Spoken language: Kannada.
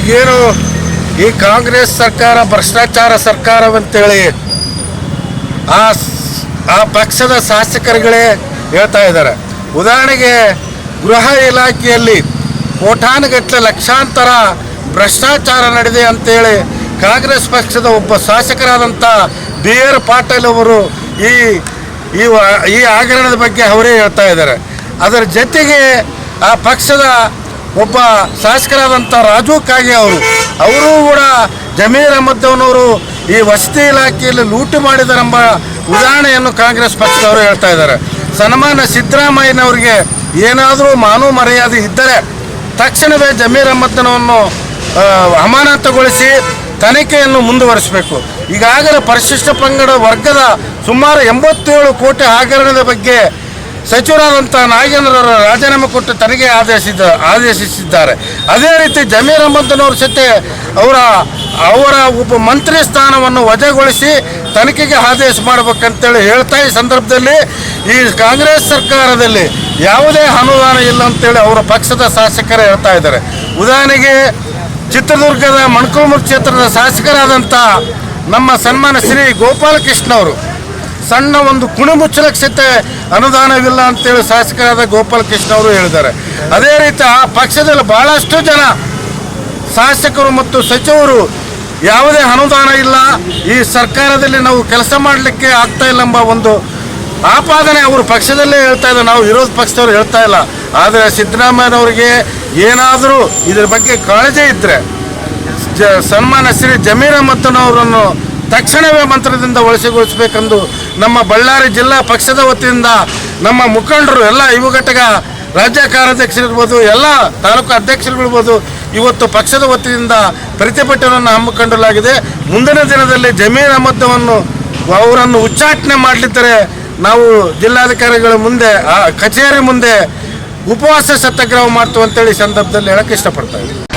ಈಗೇನು ಈ ಕಾಂಗ್ರೆಸ್ ಸರ್ಕಾರ ಭ್ರಷ್ಟಾಚಾರ ಸರ್ಕಾರವಂತೇಳಿ ಆ ಪಕ್ಷದ ಶಾಸಕರುಗಳೇ ಹೇಳ್ತಾ ಇದ್ದಾರೆ. ಉದಾಹರಣೆಗೆ ಗೃಹ ಇಲಾಖೆಯಲ್ಲಿ ಕೋಟಾನುಗಟ್ಟಲೆ ಲಕ್ಷಾಂತರ ಭ್ರಷ್ಟಾಚಾರ ನಡೆದಿದೆ ಅಂತೇಳಿ ಕಾಂಗ್ರೆಸ್ ಪಕ್ಷದ ಒಬ್ಬ ಶಾಸಕರಾದಂಥ BR ಪಾಟೀಲ್ ಅವರು ಈ ಹಗರಣದ ಬಗ್ಗೆ ಅವರೇ ಹೇಳ್ತಾ ಇದ್ದಾರೆ. ಅದರ ಜೊತೆಗೆ ಆ ಪಕ್ಷದ ಒಬ್ಬ ಶಾಸಕರಾದಂಥ ರಾಜು ಕಾಗೆ ಅವರು ಕೂಡ ಜಮೀರ್ ಅಹಮದ್ನವರು ಈ ವಸತಿ ಇಲಾಖೆಯಲ್ಲಿ ಲೂಟಿ ಮಾಡಿದರೆಂಬ ಉದಾಹರಣೆಯನ್ನು ಕಾಂಗ್ರೆಸ್ ಪಕ್ಷದವರು ಹೇಳ್ತಾ ಇದ್ದಾರೆ. ಸನ್ಮಾನ್ಯ ಸಿದ್ದರಾಮಯ್ಯನವರಿಗೆ ಏನಾದರೂ ಮಾನವ ಮರ್ಯಾದೆ ಇದ್ದರೆ ತಕ್ಷಣವೇ ಜಮೀರ್ ಅಹಮದ್ನವನ್ನು ಅಮಾನತುಗೊಳಿಸಿ ತನಿಖೆಯನ್ನು ಮುಂದುವರಿಸಬೇಕು. ಈಗಾಗಲೇ ಪರಿಶಿಷ್ಟ ಪಂಗಡ ವರ್ಗದ ಸುಮಾರು 87 ಕೋಟಿ ಹಗರಣದ ಬಗ್ಗೆ ಸಚಿವರಾದಂಥ ನಾಗೇಂದ್ರವರು ರಾಜೀನಾಮೆ ಕೊಟ್ಟು ತನಿಖೆ ಆದೇಶಿಸಿದ್ದಾರೆ. ಅದೇ ರೀತಿ ಜಮೀರ್ ಅಹಮದ್ನವ್ರ ಜೊತೆ ಅವರ ಒಬ್ಬ ಮಂತ್ರಿ ಸ್ಥಾನವನ್ನು ವಜಾಗೊಳಿಸಿ ತನಿಖೆಗೆ ಆದೇಶ ಮಾಡಬೇಕಂತೇಳಿ ಹೇಳ್ತಾ ಈ ಸಂದರ್ಭದಲ್ಲಿ ಈ ಕಾಂಗ್ರೆಸ್ ಸರ್ಕಾರದಲ್ಲಿ ಯಾವುದೇ ಅನುದಾನ ಇಲ್ಲ ಅಂತೇಳಿ ಅವರ ಪಕ್ಷದ ಶಾಸಕರೇ ಹೇಳ್ತಾ ಇದ್ದಾರೆ. ಉದಾಹರಣೆಗೆ ಚಿತ್ರದುರ್ಗದ ಮೊಳಕಾಲ್ಮೂರು ಕ್ಷೇತ್ರದ ಶಾಸಕರಾದಂಥ ನಮ್ಮ ಸನ್ಮಾನ್ಯ ಶ್ರೀ ಗೋಪಾಲಕೃಷ್ಣ ಅವರು ಸಣ್ಣ ಒಂದು ಕುಣಿಮುಚ್ಚಲಕ್ಕೆ ಸಹಿತ ಅನುದಾನವಿಲ್ಲ ಅಂತೇಳಿ ಶಾಸಕರಾದ ಗೋಪಾಲಕೃಷ್ಣ ಅವರು ಹೇಳಿದ್ದಾರೆ. ಅದೇ ರೀತಿ ಆ ಪಕ್ಷದಲ್ಲಿ ಭಾಳಷ್ಟು ಜನ ಶಾಸಕರು ಮತ್ತು ಸಚಿವರು ಯಾವುದೇ ಅನುದಾನ ಇಲ್ಲ, ಈ ಸರ್ಕಾರದಲ್ಲಿ ನಾವು ಕೆಲಸ ಮಾಡಲಿಕ್ಕೆ ಆಗ್ತಾ ಇಲ್ಲ ಎಂಬ ಒಂದು ಆಪಾದನೆ ಅವರು ಪಕ್ಷದಲ್ಲೇ ಹೇಳ್ತಾ ಇದ್ದಾರೆ. ನಾವು ವಿರೋಧ ಪಕ್ಷದವ್ರು ಹೇಳ್ತಾ ಇಲ್ಲ. ಆದರೆ ಸಿದ್ದರಾಮಯ್ಯನವರಿಗೆ ಏನಾದರೂ ಇದರ ಬಗ್ಗೆ ಕಾಳಜಿ ಇದ್ದರೆ ಸನ್ಮಾನ್ಯ ಶ್ರೀ ಜಮೀರ್ ಅಹಮದ್ನವರನ್ನು ತಕ್ಷಣವೇ ಮಂತ್ರದಿಂದ ಒಳಸಿಗೊಳಿಸಬೇಕೆಂದು ನಮ್ಮ ಬಳ್ಳಾರಿ ಜಿಲ್ಲಾ ಪಕ್ಷದ ವತಿಯಿಂದ ನಮ್ಮ ಮುಖಂಡರು ಎಲ್ಲ ಯುವ ಘಟಕ ರಾಜ್ಯ ಕಾರ್ಯಾಧ್ಯಕ್ಷರಿರ್ಬೋದು, ಎಲ್ಲ ತಾಲೂಕು ಅಧ್ಯಕ್ಷರುಗಳಿರ್ಬೋದು, ಇವತ್ತು ಪಕ್ಷದ ವತಿಯಿಂದ ಪ್ರತಿಭಟನೆಯನ್ನು ಹಮ್ಮಿಕೊಳ್ಳಲಾಗಿದೆ. ಮುಂದಿನ ದಿನದಲ್ಲಿ ಜಮೀರ್ ಅವರನ್ನು ಉಚ್ಚಾಟನೆ ಮಾಡಲಿದ್ದರೆ ನಾವು ಜಿಲ್ಲಾಧಿಕಾರಿಗಳ ಮುಂದೆ ಕಚೇರಿ ಮುಂದೆ ಉಪವಾಸ ಸತ್ಯಾಗ್ರಹ ಮಾಡ್ತೀವಿ ಅಂತೇಳಿ ಸಂದರ್ಭದಲ್ಲಿ ಹೇಳಕ್ಕೆ ಇಷ್ಟಪಡ್ತಾ ಇದ್ದೀವಿ.